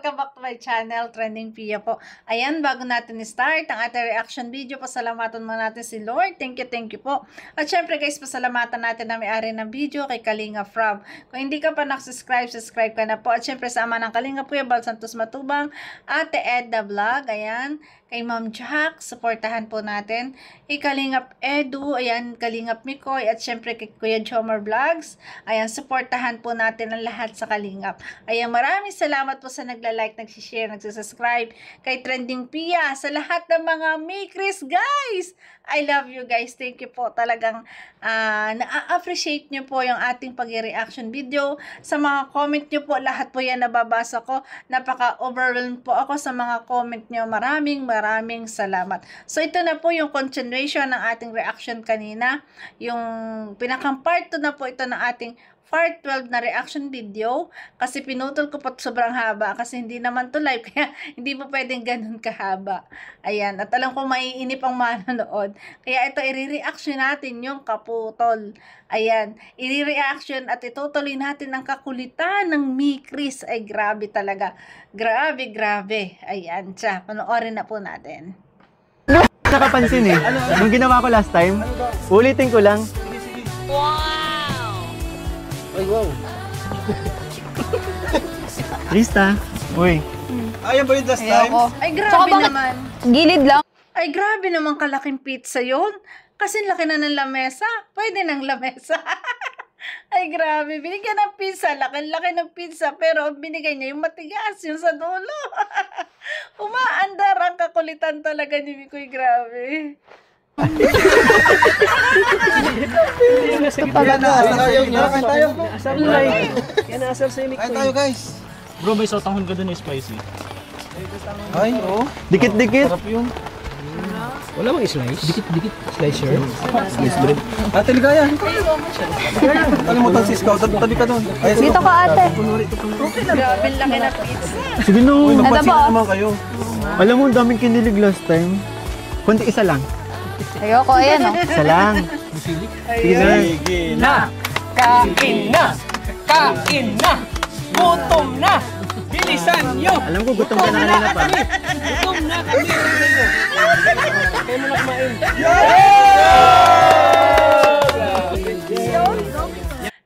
Welcome back to my channel, Trending Pia po. Ayan, bago natin start ang ating reaction video, pasalamatan muna natin si Lord. Thank you po. At syempre guys, pasalamatan natin na may-ari ng video kay Kalinga Frab. Kung hindi ka pa nakasubscribe, subscribe ka na po. At syempre sa ama ng Kalinga po, Bal Santos Matubang, Ate Edda Vlog, ayan, kay Ma'am Jack, supportahan po natin. Kay Kalingap Edu, ayan, Kalingap Mikoy, at syempre kay Kuya Jomar Vlogs, ayan, supportahan po natin ang lahat sa Kalingap. Ayan, maraming salamat po sa nagla-like, nagsishare, nagsasubscribe kay Trending Pia, sa lahat ng mga Mikris, guys! I love you guys, thank you po. Talagang na-appreciate nyo po yung ating pag-reaction video. Sa mga comment nyo po, lahat po yan nababasa ko. Napaka-overwhelmed po ako sa mga comment nyo. Maraming salamat. So ito na po yung continuation ng ating reaction kanina. Yung pinakang part 2 na po ito ng ating part 12 na reaction video, kasi pinutol ko po sobrang haba kasi hindi naman to live, kaya hindi po pwedeng ganun kahaba. Ayan, at alam ko maiinip ang manonood, kaya ito i-reaction natin yung kaputol. Ayan, i-reaction at itutuloy natin ang kakulitan ng Mikris. Ay grabe talaga, grabe. Ayan, siya, panoorin na po natin. Nakapansin eh, nung ginawa ko last time, ulitin ko lang. Wow! Ay, wow. Krista, uy. Ayan ba yung last time? Ay grabe naman. Gilid lang. Ay grabe naman kalaking pizza yon. Kasi laki na ng lamesa. Pwede ng lamesa. Ay grabe, binigyan ng pizza, laki ng pizza, pero binigay niya yung matigas, yung sa dulo. Umaandar ang kakulitan talaga ni Mikoy, grabe. Kain tayo guys. Bro, may sotahon ka dun na spicy. Ay, oo. Dikit-dikit. Sarap yun. Wala bang slice? Dikit. Slicer. Slice bread. Ate, ligaya. Kalimutan si Scout. Tabi ka doon. Dito ka, ate. Grabe, laki na pizza. Sige Uy, no. nagpansin Ano ba? naman kayo. Alam mo, daming kinilig last time. Kunti isa lang. Ayoko, ayan o. Isa lang. Sige na. Sige Na! Kain na! Kain na! Gutom na! Bilisan nyo! Alam ko, gutom ka na kanina pa. Gutom na kami! Kayo mo na kumain.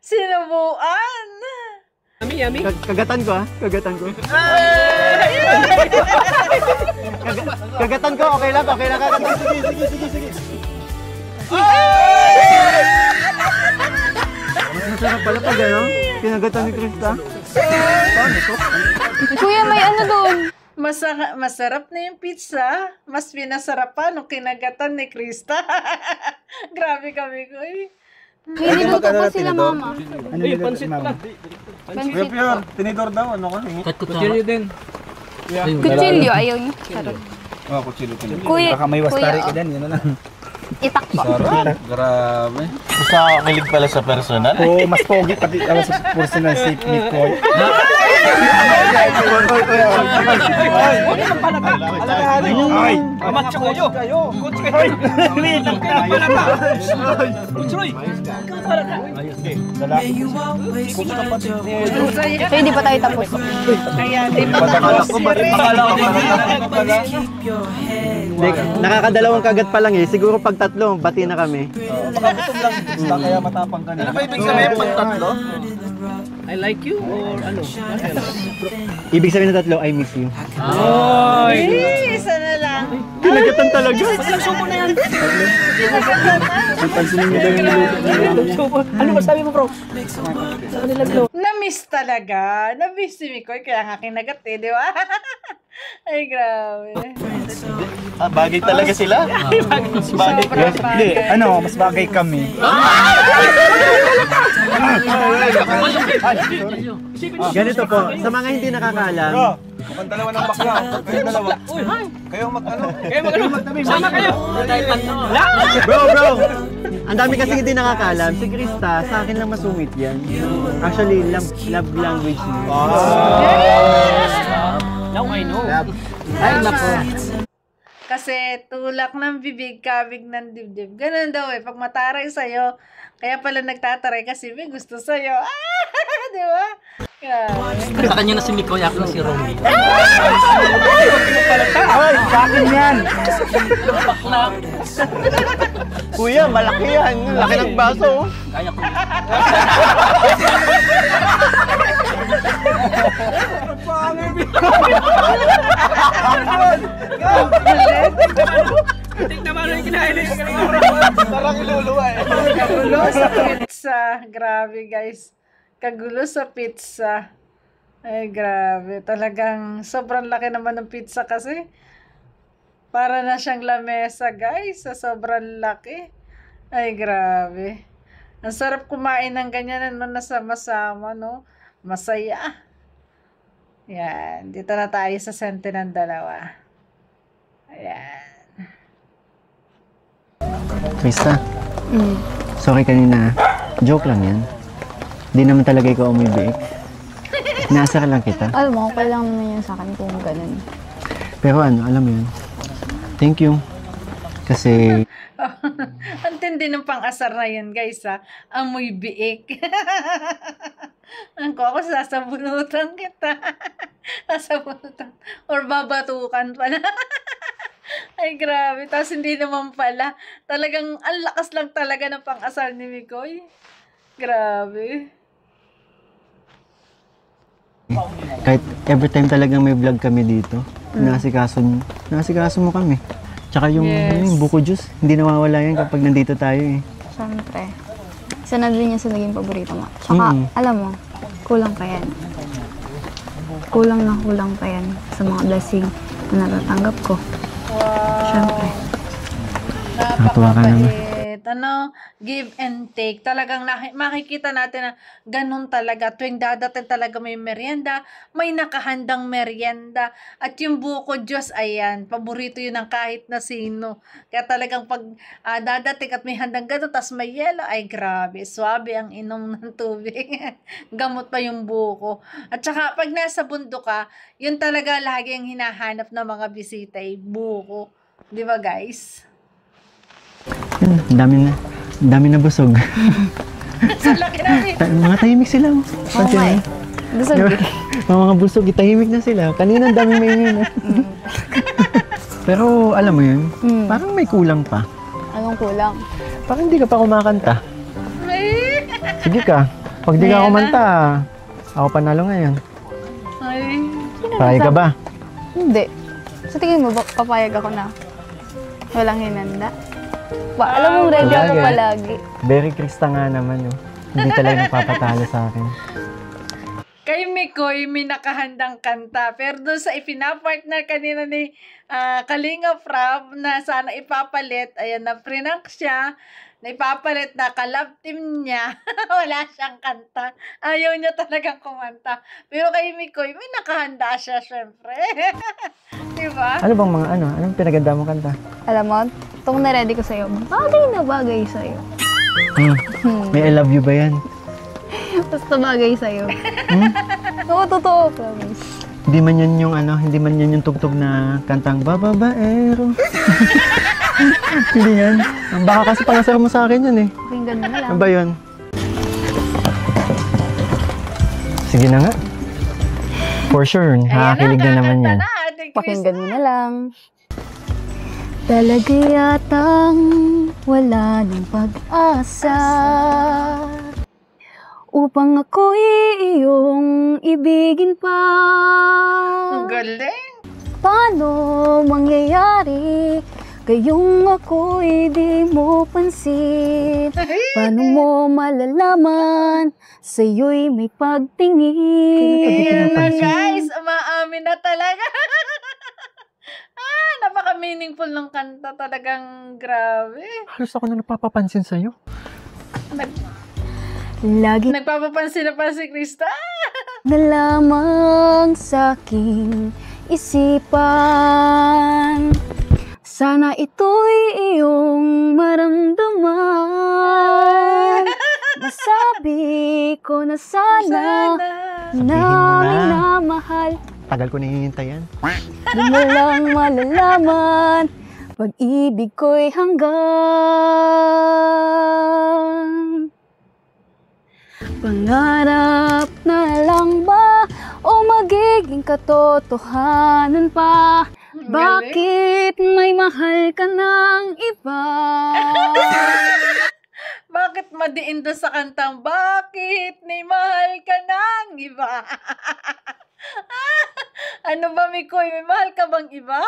Sinubuan. Yummy. Kagatan ko kagatan ko. Kagatan ko, okay lang, kagatan. Sige. Masarap pala pag gano'n, kinagatan ni Krista. Kuya, may ano doon? Masarap na yung pizza. Mas pinasarap pa nung kinagatan ni Krista. Grabe kami ko eh. Nililuto pa sila, mama. Ay, pansit pala. Kuya Pior, tinidor daw. Ano ka? Kutsilyo din. Kutsilyo, ayaw niyo. Sarap. Oh, kutsilo. Kuya, Baka may wastari kuya, ka din. Yan na lang. itak po. Sarap. Grabe. Sa kilig pala sa personal. Oo, mas pogi pati ako sa personal si Nicole. Ay! Macho kayo! Coach kayo! Liit lang kayo ng palata! Coach Roy! Palata! So, hindi pa tayo tapos. Kaya di pa tapos si Nakakadalawang kagat pa lang eh. Siguro pag tatlo, bati na kami. Baka gutom lang. Basta kaya matapang ka na. Ano ba ibig sabihin pag tatlo? I like you or ano? Ibig sabihin ng tatlo, I miss you. Ay! Isa na lang. Kinagatan talaga. Sumo na yan! Pansinin niyo daw yung niluto. Ano ba sabi mo, bro? Na-miss talaga. Na-miss si Mikoy, kaya nga kinagat eh, di ba? Ay, grabe. Bagay talaga sila. Sobrang Hindi, ano, mas bagay kami. Ganito po, sa mga hindi nakakaalam, Bro, mukhang dalawa ng bakla. Kayong dalawa. Kayong mag-ano? Kayo mag-ano? Sama kayo! Bro! Ang dami kasi hindi nakakaalam. Si Krista, sa akin lang masungit yan. Actually, love language niya. Now I know. Ay, nako. Kasi tulak ng bibig, kabig ng dibdib. Ganun daw eh. Pag mataray sa'yo, kaya pala nagtataray kasi may gusto sa'yo. Ah! Di ba? Grabe. Sa kanya na si Mikoy, ako na si Romy. Ay, sa akin yan! Kuya, malaki yan. Laki ng baso. Kaya ko. Tingnan mo rin kinain. Parang iluluwa eh. Kagulo sa pizza. Grabe guys. Kagulo sa pizza. Ay grabe. Talagang sobrang laki naman ng pizza kasi. Para na siyang lamesa guys. Sa sobrang laki. Ay grabe. Ang sarap kumain ng ganyan no, nasama-sama no. Masaya. Yan. Dito na tayo sa sente ng dalawa. Ayan. Krista, sorry kanina. Joke lang yan. Di naman talaga ikaw umibiik. Inaasar lang kita. Alam mo, okay lang naman yan sa akin kung ganun. Pero ano, alam mo yun. Thank you. Kasi, Ang tindi ng pang-asar na yun, guys, ha? Amoy biik. Ako sasabunutan kita. Sasabunutan. Or babatukan pala. Ay, grabe. Tapos hindi naman pala. Talagang, ang lakas lang talaga ng pang-asar ni Mikoy. Grabe. kahit every time talagang may vlog kami dito, nasikaso mo kami. Tsaka yung, Yes. yung buko juice, hindi nawawala yan kapag nandito tayo eh. Siyempre. Isa na din yan sa naging paborito mo. Tsaka, alam mo, kulang pa yan. Kulang na kulang pa yan sa mga blessing na natatanggap ko. Wow. Siyempre. Natuwa ka naman. Napakabait. Ano, give and take. Talagang makikita natin na ganun talaga. Tuwing dadating talaga may merienda, may nakahandang merienda. At yung buko Diyos, ayan, paborito yun ng kahit na sino. Kaya talagang pag dadating at may handang ganun, tas may yelo, ay grabe, swabe ang inom ng tubig. Gamot pa yung buko. At saka pag nasa bundok ka, yun talaga lagi ang hinahanap ng mga bisita, buko. Di ba guys? Yun, ang dami na busog. Sa laki namin. Mga tahimik sila. Oh. Pansin mo? Busog Diba? eh. Mga busog, tahimik na sila. Kanina ang daming maingay na. Pero alam mo yun, parang may kulang pa. Anong kulang? Parang hindi ka pa kumakanta. Ay. Sige ka, pag di ka kumanta, ako panalo ngayon. Ay. Payag ka ba? Hindi. Sa tingin mo, papayag ako na walang hinanda? Alam mo, ready ako Palagi. palagi. Very Krista nga naman, oh. Hindi talaga napapatalo sa akin. Kay Mikoy, may nakahandang kanta. Pero doon sa ipinapartner kanina ni Kalinga Frab na sana ipapalit, ayan, na prinank siya, na ipapalit na kalab team niya. Wala siyang kanta. Ayaw niya talagang kumanta. Pero kay Mikoy, may nakahanda siya, syempre. Diba? Ano bang mga ano? Anong pinaganda mo kanta? Alam mo, itong na-ready ko sa'yo, bagay na bagay sa'yo. May I love you ba yan? Basta bagay sa'yo. Oo, totoo, promise. Hindi man yan yung ano, hindi man yan yung tugtog na kantang bababaero. Hindi yan. Baka kasi pangasar mo sa akin yun eh. Pakinggan mo na lang. Ano ba yun? Sige na nga. For sure, nakakakilig na naman yan. Pakinggan mo na lang. Talaga yatang wala ng pag-asa upang ako'y iyong ibigin pa. Ang galing. Paano mangyayari gayong ako'y di mo pansin? Paano mo malalaman sa'yo'y may pagtingin? Ayan na guys, umaamin na talaga. Napaka-meaningful ng kanta, talagang grabe. Halos ako na napapapansin sa'yo. Lagi Nagpapapansin na pa si Krista. na lamang sa'king isipan. Sana ito'y iyong maramdaman. Masabi ko na sana namin na mahal. Tagal ko nahihintay yan. Di mo lang malalaman, pag-ibig ko'y hanggang Pangarap na lang ba o magiging katotohanan pa? Bakit may mahal ka ng iba? Bakit madiin doon sa kantang, bakit may mahal ka ng iba? Ano ba, Mikoy? May mahal ka bang iba?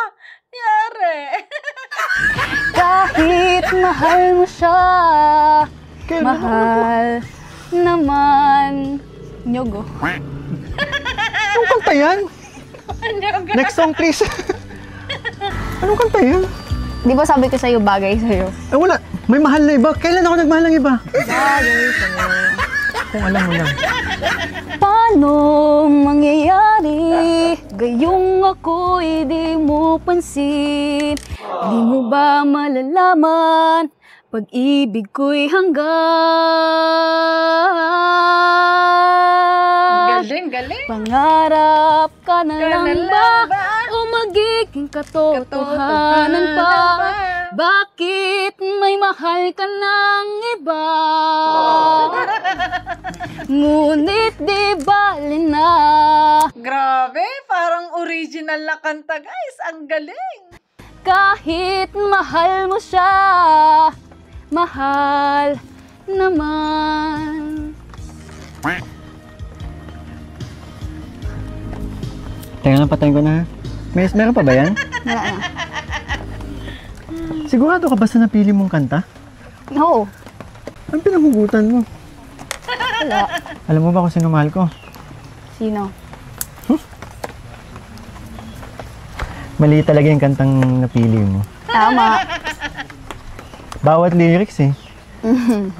Yare. Kahit mahal mo siya, mahal naman. Nyogo. Anong kanta yan? Next song, please. Anong kanta yan? Di ba sabi ko sa'yo, bagay sa'yo? Eh, wala. May mahal na iba. Kailan ako nagmahal ng iba? Bagay sa'yo. Kung alam mo lang. Paano mangyayari? Gayong ako'y di mo pansin. Di mo ba malalaman? Pag-ibig ko'y hanggan. Galing, galing. Pangarap ka na lang ba? O magiging katotohanan pa? Bakit may mahal ka ng iba? Ngunit di bali na. Grabe, parang original na kanta, guys. Ang galing. Kahit mahal mo siya, mahal naman. Teka lang, patayin ko na. Meron pa ba yan? Wala na. Sigurado ka ba sa napili mong kanta? Oo. Ang pinanghugutan mo. Wala. Alam mo ba kung sino mahal ko? Sino? Mali talaga yung kantang napili mo. Tama. Bawat lyrics eh.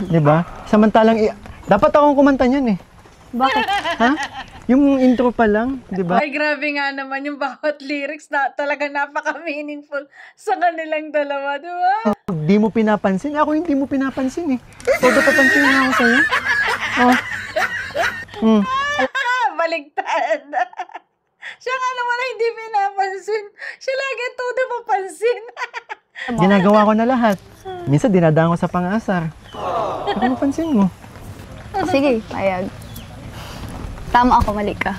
Di ba? Samantalang, dapat akong kumanta niyan eh. Bakit? Ha? Yung intro pa lang, di ba? Ay, grabe nga naman yung bawat lyrics na talaga napaka-meaningful sa kanilang dalawa, di ba? Di mo pinapansin. Ako hindi mo pinapansin eh. Todo papansin na ako sa'yo. Oh. Baligtad. Siya nga naman ay hindi pinapansin. Siya lagi todo mapansin. Ginagawa ko na lahat. Minsan dinadaan ko sa pang-asar. Ako mapansin mo. Sige, payag. Tama ako, mali ka.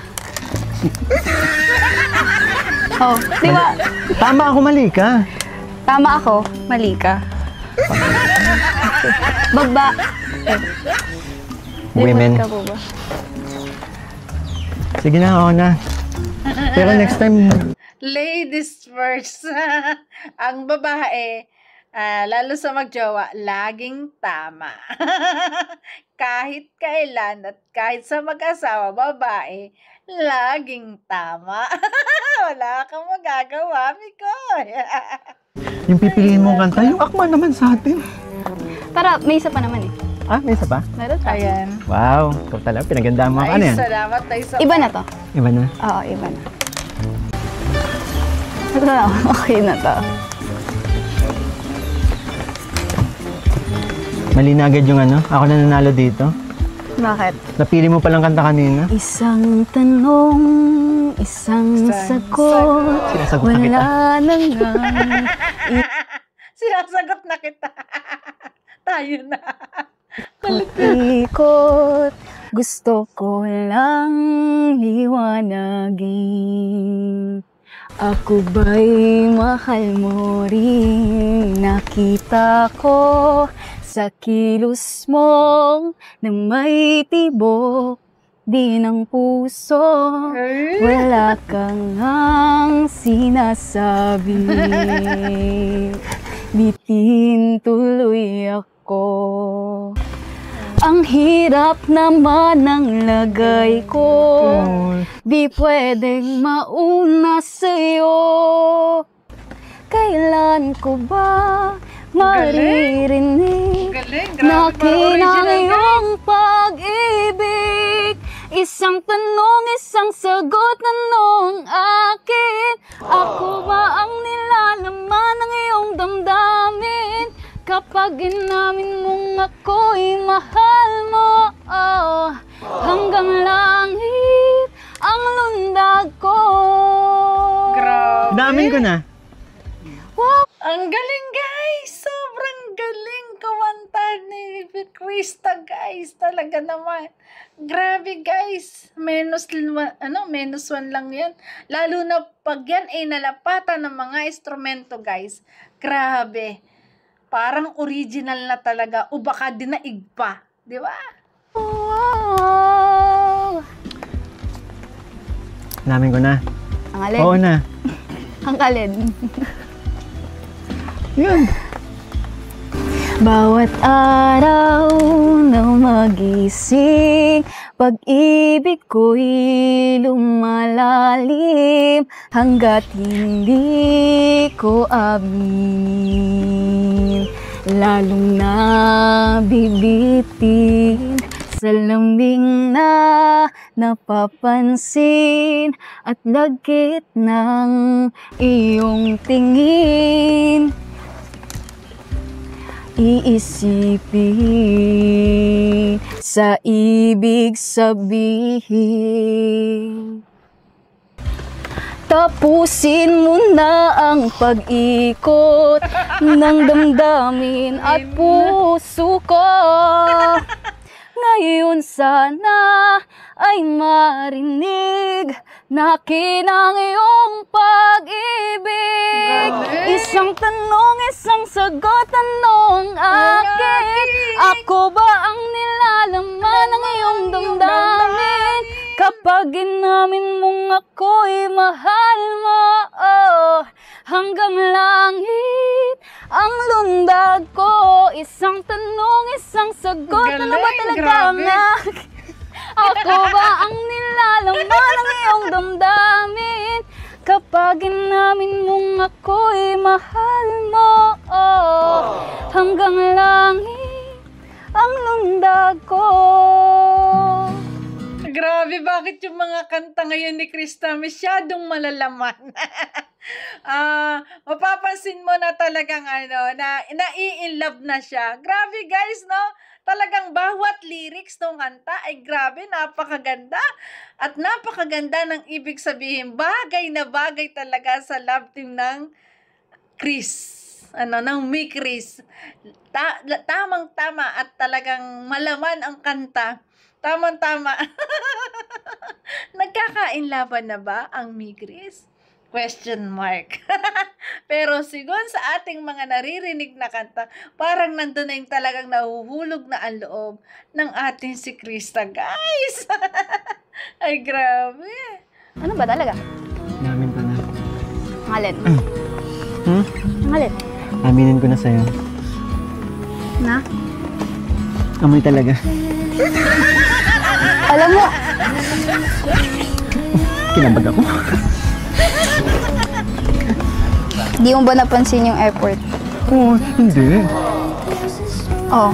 Oh, di ba? Tama ako, mali ka. Tama ako, mali ka. Baba. Women. Limot ka po ba? Sige na, ako na. Pero next time, Ladies first. Ang babae, lalo sa magjowa, laging tama. Kahit kailan at kahit sa mag-asawa, babae, laging tama. Wala kang magagawa, Mikoy. yung pipiliin mong kanta, yung akma naman sa atin. Para, may isa pa naman eh. Ah, may isa pa? Meron pa. Ayan. Wow, ikaw talaga, pinagandaan mo ako. Ano Ay, yan? salamat tayo sa... Iba na to. Iba na. Oo, iba na. Ito na, okay na to. Mali na agad yung ano, ako na nanalo dito. Bakit? Napili mo palang kanta kanina. Isang tanong, isang sagot, Sinasagot na kita. wala na nga. Sinasagot na kita. Tayo na. Ikot, gusto ko lang liwanagin. Ako ba'y mahal mo rin? Nakita ko sa kilos mo na may tibok din ang puso. Wala kang ang sinasabi. Bitin tuloy ako. Ang hirap naman ng lagay ko. Di pwedeng mauna sa'yo. Kailan ko ba maririnig Galing, na grabe, parang original, kinayong pag-ibig? Isang tanong, isang sagot na nung akin. Ako ba ang nilalaman ng iyong damdamin? Kapag inamin mong ako'y mahal mo, oh, hanggang langit ang lundag ko. Grabe. Namin ko na. Ang galing, guys! Sobrang galing kumanta ni Queen. Krista, guys. Talaga naman. Grabe, guys. Minus 1 lang yan. Lalo na pag yan ay nalapatan ng mga instrumento, guys. Grabe. Parang original na talaga. O baka dinaig pa. Di ba? Wow! Namin ko na. Ang alin? Oo na. Ang alin? Yun. Bawat araw na magising, pag-ibig ko'y lumalalim, hanggat hindi ko aminin, lalong nabibitin sa lambing na napapansin at lagkit ng iyong tingin. Iisipin sa ibig sabihin. Tapusin mo na ang pag-ikot ng damdamin at puso ko. Ngayon sana ay marinig nakin ang iyong pag-ibig. Isang tanong, isang sagot, tanong akin. Ako ba ang nilalaman ng iyong damdamin? Kapag inamin mong ako'y mahal mo, oh, hanggang langit ang lundag ko. Isang tanong, isang sagot, ano ba talaga ang akin? Ako ba ang nilalaman ng iyong damdamin? Kapag inamin mong ako'y mahal mo, oh, hanggang langit ang lundag ko. Grabe, bakit yung mga kanta ngayon ni Krista masyadong malalaman? Mapapansin mo na talagang na nai-inlove na siya. Grabe, guys, no? Talagang bawat lyrics ng kanta ay grabe, napakaganda. At napakaganda ng ibig sabihin. Bagay na bagay talaga sa love team ng Chris. Ng May Chris. Tamang-tama at talagang malaman ang kanta. Tamang-tama. Nagkakainlaban na ba ang May Chris? Question mark. Pero siguro sa ating mga naririnig na kanta, parang nandun na yung talagang nahuhulog na ang loob ng ating si Krista, guys. Ay, grabe. Ano ba talaga? Namin ko na. Ang alin? Hmm? Ang alin? Aminin ko na sa'yo. Na? Amoy talaga. Alam mo, Kinabag ako. di mo ba napansin yung airport? Oo, hindi. Oo.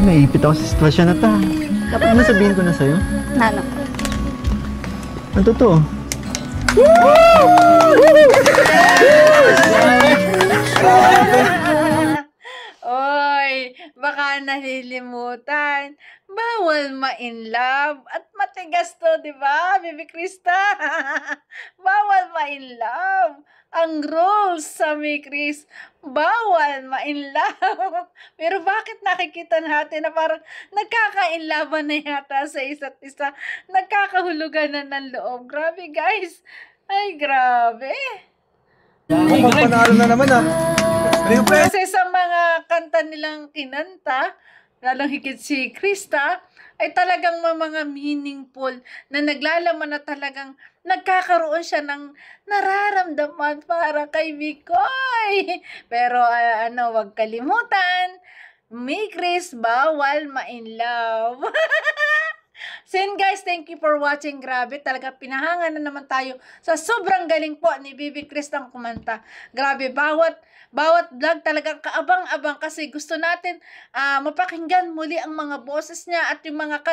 Naipit ako sa sitwasyon na ta. Dapat mo sabihin ko na sa'yo. Nano? Ang totoo. Oy, baka nalilimutan. Bawal ma-inlove. At matigas to, di ba, Bibi Krista? Bawal ma-inlove. Ang rules sa May Chris, bawal ma-inlove. Pero bakit nakikita natin na parang nagkaka-inlaban na yata sa isa't isa? Nagkakahulugan na ng loob. Grabe, guys. Ay, grabe. Panalo na naman ah. Ano yung pre? Kasi sa mga kanta nilang kinanta, lalong higit si Krista, ay talagang mga meaningful na naglalaman na talagang nagkakaroon siya ng nararamdaman para kay Mikoy. Pero wag kalimutan, May Chris, bawal ma-inlove. So yun guys, thank you for watching. Grabe, talaga pinahanga na naman tayo sa sobrang galing po ni Bibi Chris ng kumanta. Grabe, bawat vlog talagang kaabang-abang kasi gusto natin mapakinggan muli ang mga boses niya at yung mga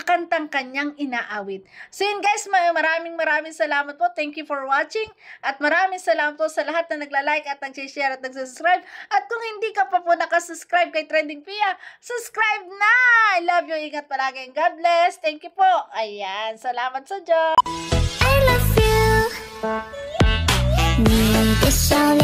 kantang kanyang inaawit. So yun guys, maraming salamat po. Thank you for watching at maraming salamat po sa lahat na nagla-like at nag-share at nag-subscribe. At kung hindi ka pa po nakasubscribe kay Trending Pia, subscribe na! I love you. Ingat palagi. God bless. Thank you po. Ayan. Salamat sa Diyos. I love you. This all